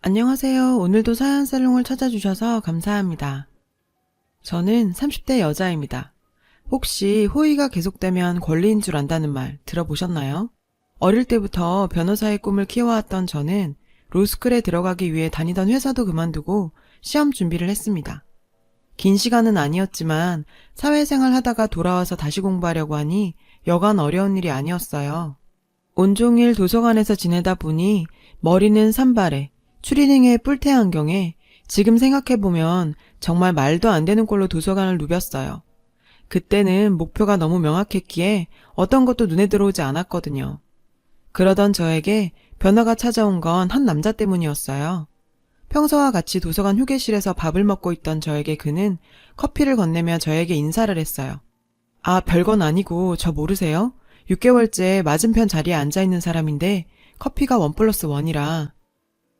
안녕하세요. 오늘도 사연살롱을 찾아주셔서 감사합니다. 저는 30대 여자입니다. 혹시 호의가 계속되면 권리인 줄 안다는 말 들어보셨나요? 어릴 때부터 변호사의 꿈을 키워왔던 저는 로스쿨에 들어가기 위해 다니던 회사도 그만두고 시험 준비를 했습니다. 긴 시간은 아니었지만 사회생활 하다가 돌아와서 다시 공부하려고 하니 여간 어려운 일이 아니었어요. 온종일 도서관에서 지내다 보니 머리는 산발에 추리닝에 뿔테 안경에 지금 생각해보면 정말 말도 안 되는 꼴로 도서관을 누볐어요. 그때는 목표가 너무 명확했기에 어떤 것도 눈에 들어오지 않았거든요. 그러던 저에게 변화가 찾아온 건 한 남자 때문이었어요. 평소와 같이 도서관 휴게실에서 밥을 먹고 있던 저에게 그는 커피를 건네며 저에게 인사를 했어요. 아, 별건 아니고 저 모르세요? 6개월째 맞은편 자리에 앉아있는 사람인데 커피가 1+1이라.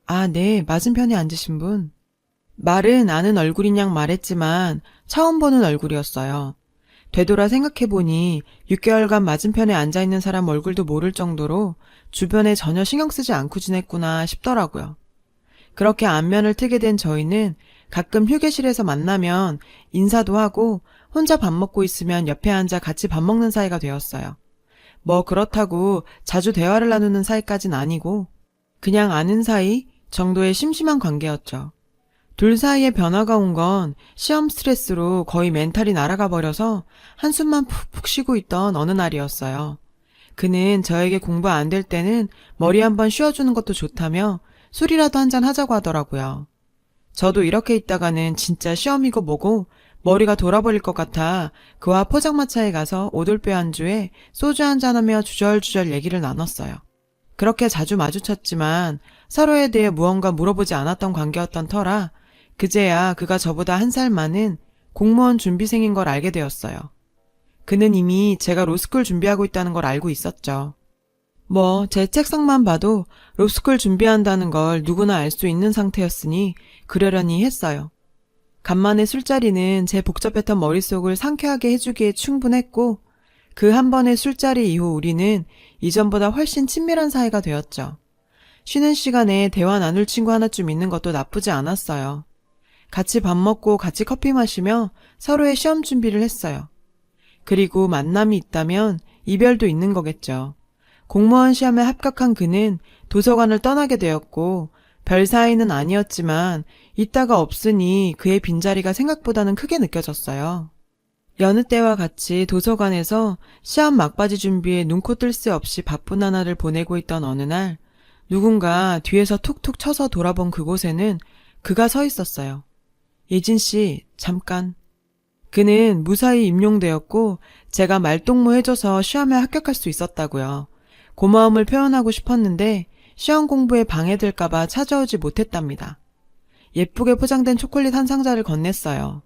아, 네, 맞은편에 앉으신 분. 말은 아는 얼굴인 양 말했지만 처음 보는 얼굴이었어요. 되돌아 생각해보니 6개월간 맞은편에 앉아있는 사람 얼굴도 모를 정도로 주변에 전혀 신경 쓰지 않고 지냈구나 싶더라고요. 그렇게 안면을 트게 된 저희는 가끔 휴게실에서 만나면 인사도 하고 혼자 밥 먹고 있으면 옆에 앉아 같이 밥 먹는 사이가 되었어요. 뭐 그렇다고 자주 대화를 나누는 사이까진 아니고 그냥 아는 사이 정도의 심심한 관계였죠. 둘 사이에 변화가 온 건 시험 스트레스로 거의 멘탈이 날아가 버려서 한숨만 푹푹 쉬고 있던 어느 날이었어요. 그는 저에게 공부 안 될 때는 머리 한번 쉬어주는 것도 좋다며 술이라도 한잔 하자고 하더라고요. 저도 이렇게 있다가는 진짜 시험이고 뭐고 머리가 돌아버릴 것 같아 그와 포장마차에 가서 오돌뼈 안주에 소주 한잔하며 주절주절 얘기를 나눴어요. 그렇게 자주 마주쳤지만 서로에 대해 무언가 물어보지 않았던 관계였던 터라 그제야 그가 저보다 1살 많은 공무원 준비생인 걸 알게 되었어요. 그는 이미 제가 로스쿨 준비하고 있다는 걸 알고 있었죠. 뭐 제 책상만 봐도 로스쿨 준비한다는 걸 누구나 알 수 있는 상태였으니 그러려니 했어요. 간만에 술자리는 제 복잡했던 머릿속을 상쾌하게 해주기에 충분했고 그 한 번의 술자리 이후 우리는 이전보다 훨씬 친밀한 사이가 되었죠. 쉬는 시간에 대화 나눌 친구 하나쯤 있는 것도 나쁘지 않았어요. 같이 밥 먹고 같이 커피 마시며 서로의 시험 준비를 했어요. 그리고 만남이 있다면 이별도 있는 거겠죠. 공무원 시험에 합격한 그는 도서관을 떠나게 되었고 별 사이는 아니었지만 있다가 없으니 그의 빈자리가 생각보다는 크게 느껴졌어요. 여느 때와 같이 도서관에서 시험 막바지 준비에 눈코 뜰 새 없이 바쁜 하나를 보내고 있던 어느 날 누군가 뒤에서 툭툭 쳐서 돌아본 그곳에는 그가 서 있었어요. 예진 씨, 잠깐. 그는 무사히 임용되었고 제가 말동무 해줘서 시험에 합격할 수 있었다고요. 고마움을 표현하고 싶었는데 시험 공부에 방해될까봐 찾아오지 못했답니다. 예쁘게 포장된 초콜릿 한 상자를 건넸어요.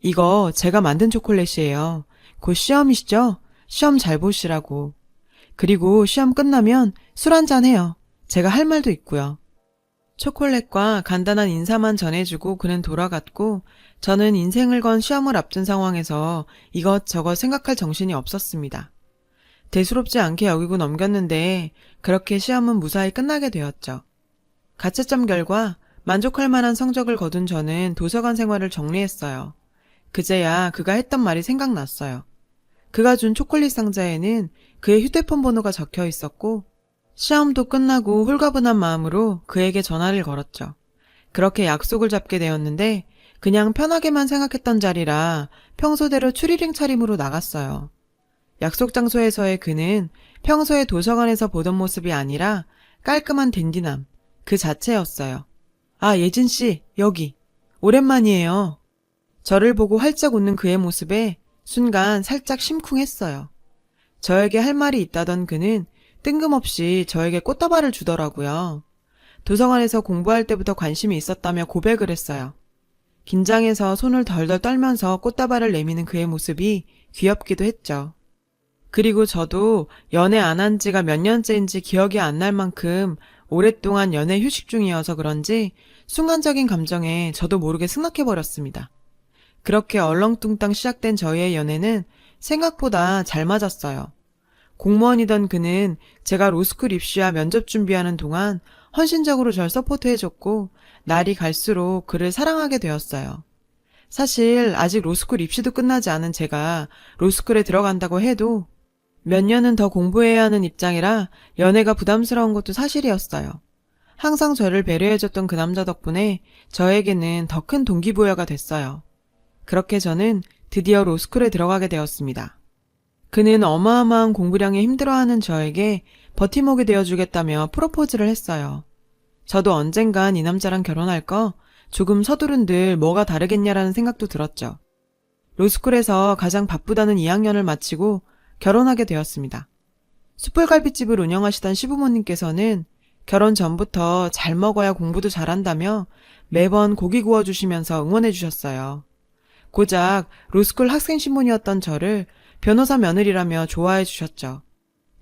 이거 제가 만든 초콜릿이에요. 곧 시험이시죠? 시험 잘 보시라고. 그리고 시험 끝나면 술 한잔 해요. 제가 할 말도 있고요. 초콜릿과 간단한 인사만 전해주고 그는 돌아갔고 저는 인생을 건 시험을 앞둔 상황에서 이것저것 생각할 정신이 없었습니다. 대수롭지 않게 여기고 넘겼는데 그렇게 시험은 무사히 끝나게 되었죠. 가채점 결과 만족할 만한 성적을 거둔 저는 도서관 생활을 정리했어요. 그제야 그가 했던 말이 생각났어요. 그가 준 초콜릿 상자에는 그의 휴대폰 번호가 적혀 있었고 시험도 끝나고 홀가분한 마음으로 그에게 전화를 걸었죠. 그렇게 약속을 잡게 되었는데 그냥 편하게만 생각했던 자리라 평소대로 추리링 차림으로 나갔어요. 약속 장소에서의 그는 평소에 도서관에서 보던 모습이 아니라 깔끔한 댄디남 그 자체였어요. 아, 예진 씨, 여기. 오랜만이에요. 저를 보고 활짝 웃는 그의 모습에 순간 살짝 심쿵했어요. 저에게 할 말이 있다던 그는 뜬금없이 저에게 꽃다발을 주더라고요. 도서관에서 공부할 때부터 관심이 있었다며 고백을 했어요. 긴장해서 손을 덜덜 떨면서 꽃다발을 내미는 그의 모습이 귀엽기도 했죠. 그리고 저도 연애 안 한 지가 몇 년째인지 기억이 안 날 만큼 오랫동안 연애 휴식 중이어서 그런지 순간적인 감정에 저도 모르게 승낙해버렸습니다. 그렇게 얼렁뚱땅 시작된 저희의 연애는 생각보다 잘 맞았어요. 공무원이던 그는 제가 로스쿨 입시와 면접 준비하는 동안 헌신적으로 절 서포트해줬고 날이 갈수록 그를 사랑하게 되었어요. 사실 아직 로스쿨 입시도 끝나지 않은 제가 로스쿨에 들어간다고 해도 몇 년은 더 공부해야 하는 입장이라 연애가 부담스러운 것도 사실이었어요. 항상 저를 배려해줬던 그 남자 덕분에 저에게는 더 큰 동기부여가 됐어요. 그렇게 저는 드디어 로스쿨에 들어가게 되었습니다. 그는 어마어마한 공부량에 힘들어하는 저에게 버팀목이 되어주겠다며 프로포즈를 했어요. 저도 언젠간 이 남자랑 결혼할 거 조금 서두른들 뭐가 다르겠냐라는 생각도 들었죠. 로스쿨에서 가장 바쁘다는 2학년을 마치고 결혼하게 되었습니다. 숯불갈비집을 운영하시던 시부모님께서는 결혼 전부터 잘 먹어야 공부도 잘한다며 매번 고기 구워주시면서 응원해 주셨어요. 고작 로스쿨 학생 신분이었던 저를 변호사 며느리라며 좋아해 주셨죠.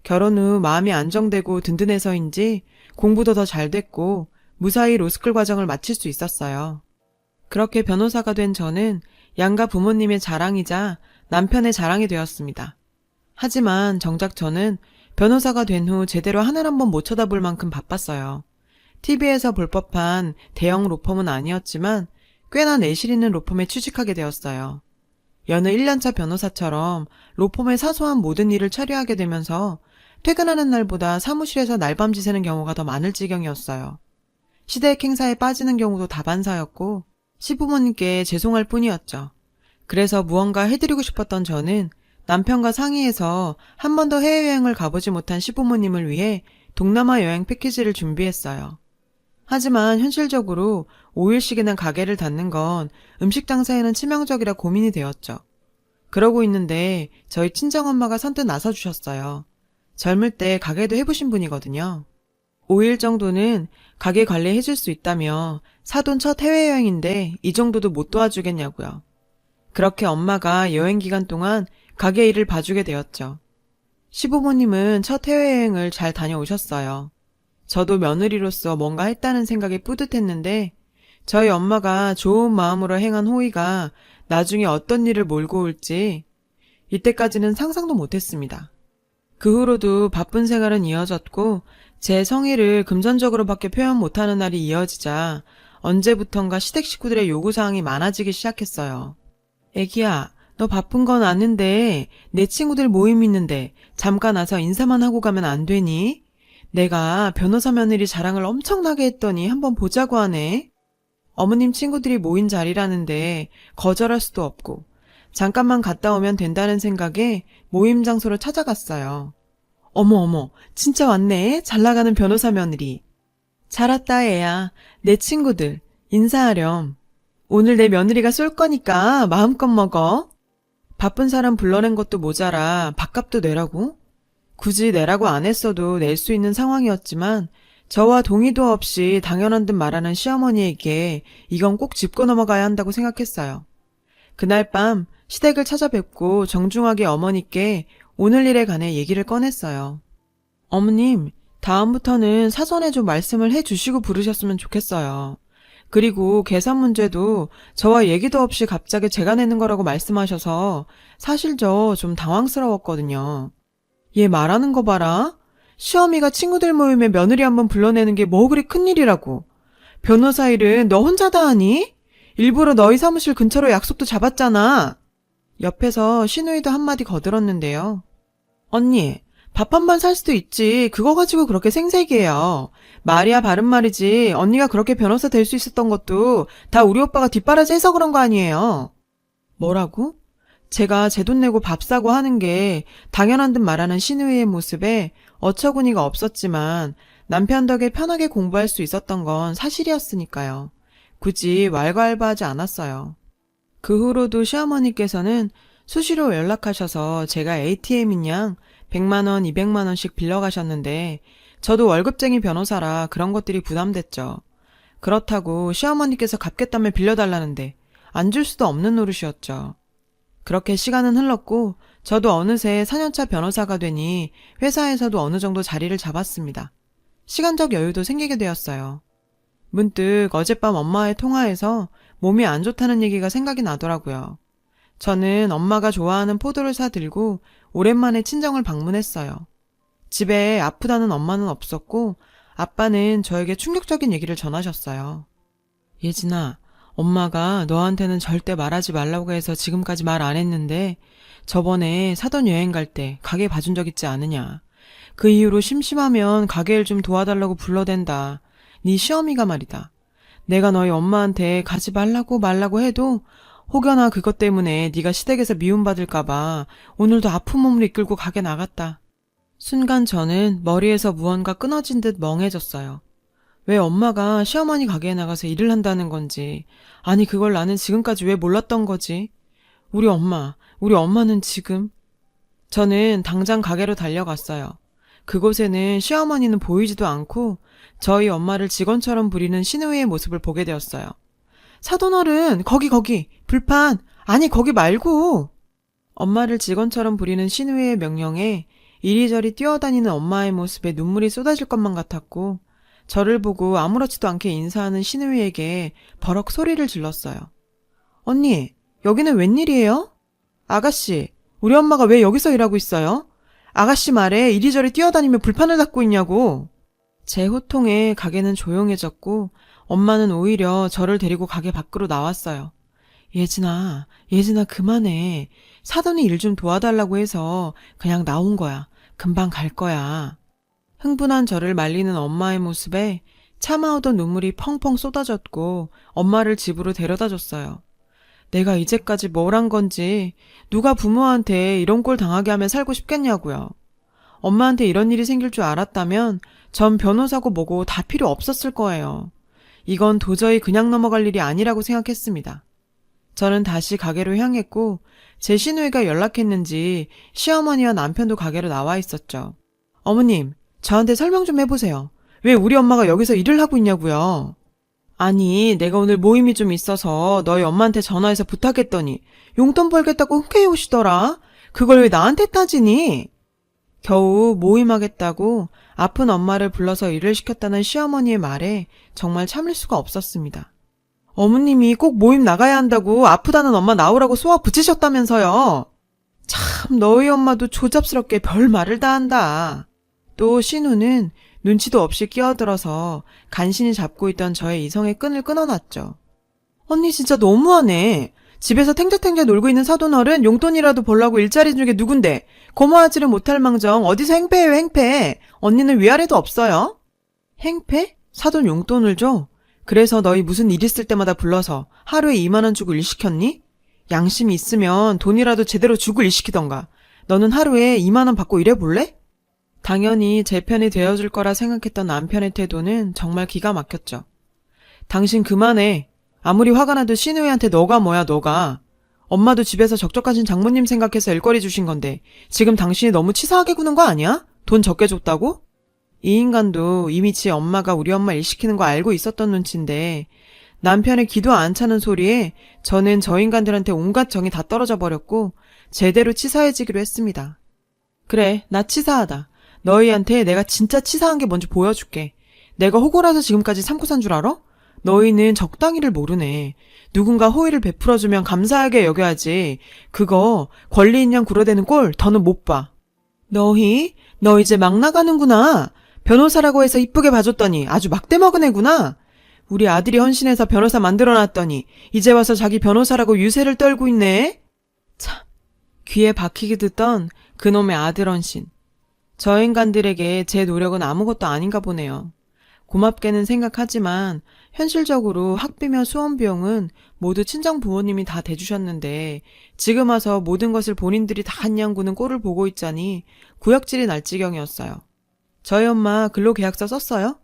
결혼 후 마음이 안정되고 든든해서인지 공부도 더 잘 됐고 무사히 로스쿨 과정을 마칠 수 있었어요. 그렇게 변호사가 된 저는 양가 부모님의 자랑이자 남편의 자랑이 되었습니다. 하지만 정작 저는 변호사가 된 후 제대로 하늘 한번 못 쳐다볼 만큼 바빴어요. TV에서 볼 법한 대형 로펌은 아니었지만 꽤나 내실 있는 로펌에 취직하게 되었어요. 여느 1년차 변호사처럼 로펌의 사소한 모든 일을 처리하게 되면서 퇴근하는 날보다 사무실에서 날밤 지새는 경우가 더 많을 지경이었어요. 시대의 행사에 빠지는 경우도 다반사였고 시부모님께 죄송할 뿐이었죠. 그래서 무언가 해드리고 싶었던 저는 남편과 상의해서 한 번도 해외여행을 가보지 못한 시부모님을 위해 동남아 여행 패키지를 준비했어요. 하지만 현실적으로 5일씩이나 가게를 닫는 건 음식 장사에는 치명적이라 고민이 되었죠. 그러고 있는데 저희 친정엄마가 선뜻 나서주셨어요. 젊을 때 가게도 해보신 분이거든요. 5일 정도는 가게 관리해줄 수 있다며 사돈 첫 해외여행인데 이 정도도 못 도와주겠냐고요. 그렇게 엄마가 여행 기간 동안 가게 일을 봐주게 되었죠. 시부모님은 첫 해외여행을 잘 다녀오셨어요. 저도 며느리로서 뭔가 했다는 생각에 뿌듯했는데 저희 엄마가 좋은 마음으로 행한 호의가 나중에 어떤 일을 몰고 올지 이때까지는 상상도 못했습니다. 그 후로도 바쁜 생활은 이어졌고 제 성의를 금전적으로밖에 표현 못하는 날이 이어지자 언제부턴가 시댁 식구들의 요구사항이 많아지기 시작했어요. 애기야, 너 바쁜 건 아는데 내 친구들 모임 있는데 잠깐 와서 인사만 하고 가면 안 되니? 내가 변호사 며느리 자랑을 엄청나게 했더니 한번 보자고 하네. 어머님 친구들이 모인 자리라는데 거절할 수도 없고 잠깐만 갔다 오면 된다는 생각에 모임 장소로 찾아갔어요. 어머, 진짜 왔네. 잘 나가는 변호사 며느리. 잘 왔다 애야. 내 친구들 인사하렴. 오늘 내 며느리가 쏠 거니까 마음껏 먹어. 바쁜 사람 불러낸 것도 모자라 밥값도 내라고? 굳이 내라고 안 했어도 낼 수 있는 상황이었지만 저와 동의도 없이 당연한 듯 말하는 시어머니에게 이건 꼭 짚고 넘어가야 한다고 생각했어요. 그날 밤 시댁을 찾아뵙고 정중하게 어머니께 오늘 일에 관해 얘기를 꺼냈어요. 어머님, 다음부터는 사전에 좀 말씀을 해주시고 부르셨으면 좋겠어요. 그리고 계산 문제도 저와 얘기도 없이 갑자기 제가 내는 거라고 말씀하셔서 사실 저 좀 당황스러웠거든요. 얘 말하는 거 봐라. 시어미가 친구들 모임에 며느리 한번 불러내는 게 뭐 그리 큰일이라고. 변호사 일은 너 혼자 다 하니? 일부러 너희 사무실 근처로 약속도 잡았잖아. 옆에서 시누이도 한마디 거들었는데요. 언니, 밥 한 번 살 수도 있지. 그거 가지고 그렇게 생색이에요. 말이야 바른 말이지. 언니가 그렇게 변호사 될 수 있었던 것도 다 우리 오빠가 뒷바라지 해서 그런 거 아니에요. 뭐라고? 제가 제 돈 내고 밥 사고 하는 게 당연한 듯 말하는 시누이의 모습에 어처구니가 없었지만 남편 덕에 편하게 공부할 수 있었던 건 사실이었으니까요. 굳이 왈가왈부하지 않았어요. 그 후로도 시어머니께서는 수시로 연락하셔서 제가 ATM인 양 100만 원, 200만 원씩 빌려가셨는데 저도 월급쟁이 변호사라 그런 것들이 부담됐죠. 그렇다고 시어머니께서 갚겠다며 빌려달라는데 안 줄 수도 없는 노릇이었죠. 그렇게 시간은 흘렀고 저도 어느새 4년차 변호사가 되니 회사에서도 어느 정도 자리를 잡았습니다. 시간적 여유도 생기게 되었어요. 문득 어젯밤 엄마의 통화에서 몸이 안 좋다는 얘기가 생각이 나더라고요. 저는 엄마가 좋아하는 포도를 사들고 오랜만에 친정을 방문했어요. 집에 아프다는 엄마는 없었고 아빠는 저에게 충격적인 얘기를 전하셨어요. 예진아, 엄마가 너한테는 절대 말하지 말라고 해서 지금까지 말 안 했는데 저번에 사돈 여행 갈 때 가게 봐준 적 있지 않으냐. 그 이후로 심심하면 가게일 좀 도와달라고 불러댄다. 네 시어미가 말이다. 내가 너희 엄마한테 가지 말라고 해도 혹여나 그것 때문에 네가 시댁에서 미움받을까봐 오늘도 아픈 몸을 이끌고 가게 나갔다. 순간 저는 머리에서 무언가 끊어진 듯 멍해졌어요. 왜 엄마가 시어머니 가게에 나가서 일을 한다는 건지, 아니 그걸 나는 지금까지 왜 몰랐던 거지? 우리 엄마는 지금... 저는 당장 가게로 달려갔어요. 그곳에는 시어머니는 보이지도 않고 저희 엄마를 직원처럼 부리는 시누이의 모습을 보게 되었어요. 사돈어른, 거기, 불판, 아니 거기 말고. 엄마를 직원처럼 부리는 시누이의 명령에 이리저리 뛰어다니는 엄마의 모습에 눈물이 쏟아질 것만 같았고 저를 보고 아무렇지도 않게 인사하는 시누이에게 버럭 소리를 질렀어요. 언니, 여기는 웬일이에요? 아가씨, 우리 엄마가 왜 여기서 일하고 있어요? 아가씨 말에 이리저리 뛰어다니며 불판을 닦고 있냐고. 제 호통에 가게는 조용해졌고 엄마는 오히려 저를 데리고 가게 밖으로 나왔어요. 예진아 그만해. 사돈이 일 좀 도와달라고 해서 그냥 나온 거야. 금방 갈 거야. 흥분한 저를 말리는 엄마의 모습에 참아오던 눈물이 펑펑 쏟아졌고 엄마를 집으로 데려다 줬어요. 내가 이제까지 뭘 한 건지 누가 부모한테 이런 꼴 당하게 하며 살고 싶겠냐고요. 엄마한테 이런 일이 생길 줄 알았다면 전 변호사고 뭐고 다 필요 없었을 거예요. 이건 도저히 그냥 넘어갈 일이 아니라고 생각했습니다. 저는 다시 가게로 향했고 제 시누이가 연락했는지 시어머니와 남편도 가게로 나와 있었죠. 어머님, 저한테 설명 좀 해보세요. 왜 우리 엄마가 여기서 일을 하고 있냐고요. 아니, 내가 오늘 모임이 좀 있어서 너희 엄마한테 전화해서 부탁했더니 용돈 벌겠다고 흔쾌히 오시더라. 그걸 왜 나한테 따지니? 겨우 모임하겠다고 아픈 엄마를 불러서 일을 시켰다는 시어머니의 말에 정말 참을 수가 없었습니다. 어머님이 꼭 모임 나가야 한다고 아프다는 엄마 나오라고 쏘아 붙이셨다면서요. 참 너희 엄마도 조잡스럽게 별 말을 다 한다. 또 신우는 눈치도 없이 끼어들어서 간신히 잡고 있던 저의 이성의 끈을 끊어놨죠. 언니 진짜 너무하네. 집에서 탱자탱자 놀고 있는 사돈어른 용돈이라도 벌라고 일자리 중에 누군데 고마워하지를 못할 망정 어디서 행패해요 행패. 언니는 위아래도 없어요. 행패? 사돈 용돈을 줘? 그래서 너희 무슨 일 있을 때마다 불러서 하루에 2만 원 주고 일 시켰니? 양심이 있으면 돈이라도 제대로 주고 일 시키던가. 너는 하루에 2만 원 받고 일해볼래? 당연히 제 편이 되어줄 거라 생각했던 남편의 태도는 정말 기가 막혔죠. 당신 그만해. 아무리 화가 나도 시누이한테 너가 뭐야 너가. 엄마도 집에서 적적하신 장모님 생각해서 일거리 주신 건데 지금 당신이 너무 치사하게 구는 거 아니야? 돈 적게 줬다고? 이 인간도 이미 지 엄마가 우리 엄마 일 시키는 거 알고 있었던 눈치인데 남편의 기도 안 차는 소리에 저는 저 인간들한테 온갖 정이 다 떨어져 버렸고 제대로 치사해지기로 했습니다. 그래, 나 치사하다. 너희한테 내가 진짜 치사한 게 뭔지 보여줄게. 내가 호구라서 지금까지 참고 산 줄 알아? 너희는 적당히를 모르네. 누군가 호의를 베풀어주면 감사하게 여겨야지. 그거 권리 있냐 굴어대는 꼴 더는 못 봐. 너 이제 막 나가는구나. 변호사라고 해서 이쁘게 봐줬더니 아주 막대 먹은 애구나. 우리 아들이 헌신해서 변호사 만들어놨더니 이제 와서 자기 변호사라고 유세를 떨고 있네. 참, 귀에 박히게 듣던 그놈의 아들 헌신. 저 인간들에게 제 노력은 아무것도 아닌가 보네요. 고맙게는 생각하지만 현실적으로 학비며 수험 비용은 모두 친정 부모님이 다 대주셨는데 지금 와서 모든 것을 본인들이 다 한양구는 꼴을 보고 있자니 구역질이 날 지경이었어요. 저희 엄마 근로계약서 썼어요?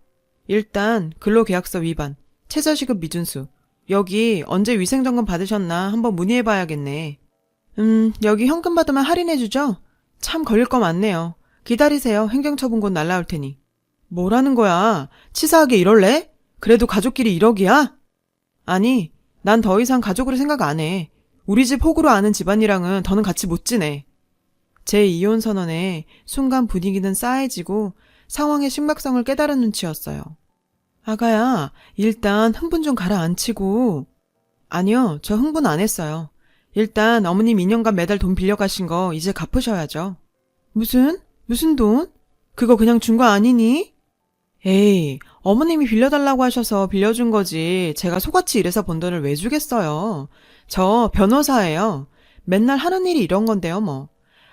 일단 근로계약서 위반, 최저시급 미준수, 여기 언제 위생점검 받으셨나 한번 문의해봐야겠네. 여기 현금 받으면 할인해주죠? 참 걸릴 거 많네요. 기다리세요. 행정처분 곧 날라올 테니. 뭐라는 거야? 치사하게 이럴래? 그래도 가족끼리 1억이야? 아니, 난 더 이상 가족으로 생각 안 해. 우리 집 호구로 아는 집안이랑은 더는 같이 못 지내. 제 이혼 선언에 순간 분위기는 싸해지고 상황의 심각성을 깨달은 눈치였어요. 아가야, 일단 흥분 좀 가라앉히고. 아니요, 저 흥분 안 했어요. 일단 어머님 2년간 매달 돈 빌려가신 거 이제 갚으셔야죠. 무슨 돈? 그거 그냥 준 거 아니니? 에이, 어머님이 빌려달라고 하셔서 빌려준 거지. 제가 속았지 이래서 번 돈을 왜 주겠어요. 저 변호사예요. 맨날 하는 일이 이런 건데요, 뭐.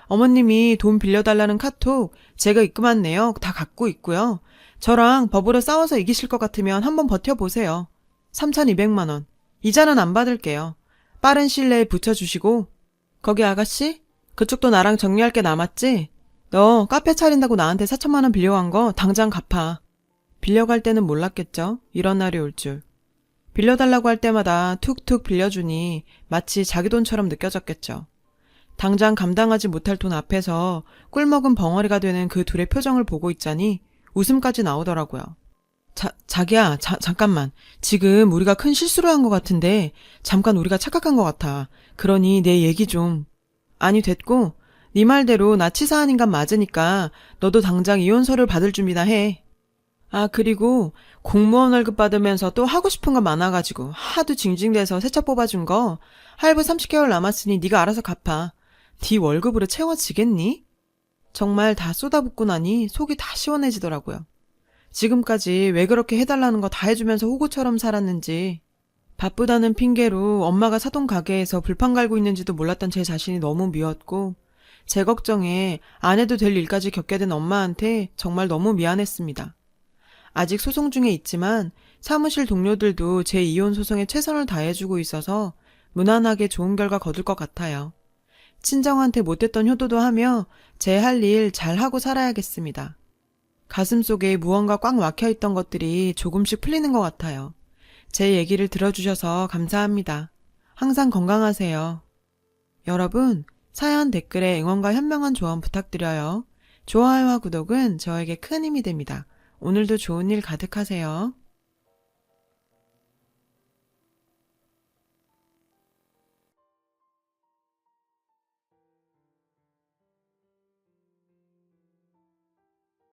어머님이 돈 빌려달라는 카톡 제가 입금한 내역 다 갖고 있고요. 저랑 법으로 싸워서 이기실 것 같으면 한번 버텨보세요. 3,200만 원. 이자는 안 받을게요. 빠른 시일 내에 붙여주시고. 거기 아가씨? 그쪽도 나랑 정리할 게 남았지? 너 카페 차린다고 나한테 4천만 원 빌려간 거 당장 갚아. 빌려갈 때는 몰랐겠죠? 이런 날이 올 줄. 빌려달라고 할 때마다 툭툭 빌려주니 마치 자기 돈처럼 느껴졌겠죠. 당장 감당하지 못할 돈 앞에서 꿀먹은 벙어리가 되는 그 둘의 표정을 보고 있자니 웃음까지 나오더라고요. 자기야, 잠깐만. 지금 우리가 큰 실수를 한 것 같은데 잠깐 우리가 착각한 것 같아. 그러니 내 얘기 좀. 아니 됐고 네 말대로 나 치사한 인간 맞으니까 너도 당장 이혼서를 받을 준비나 해. 아, 그리고 공무원 월급 받으면서 또 하고 싶은 거 많아가지고 하도 징징대서 세차 뽑아준 거 할부 30개월 남았으니 네가 알아서 갚아. 네 월급으로 채워지겠니? 정말 다 쏟아붓고 나니 속이 다 시원해지더라고요. 지금까지 왜 그렇게 해달라는 거 다 해주면서 호구처럼 살았는지, 바쁘다는 핑계로 엄마가 사돈 가게에서 불판 갈고 있는지도 몰랐던 제 자신이 너무 미웠고, 제 걱정에 안 해도 될 일까지 겪게 된 엄마한테 정말 너무 미안했습니다. 아직 소송 중에 있지만 사무실 동료들도 제 이혼 소송에 최선을 다해주고 있어서 무난하게 좋은 결과 거둘 것 같아요. 친정한테 못했던 효도도 하며 제 할 일 잘하고 살아야겠습니다. 가슴속에 무언가 꽉 막혀있던 것들이 조금씩 풀리는 것 같아요. 제 얘기를 들어주셔서 감사합니다. 항상 건강하세요. 여러분, 사연 댓글에 응원과 현명한 조언 부탁드려요. 좋아요와 구독은 저에게 큰 힘이 됩니다. 오늘도 좋은 일 가득하세요.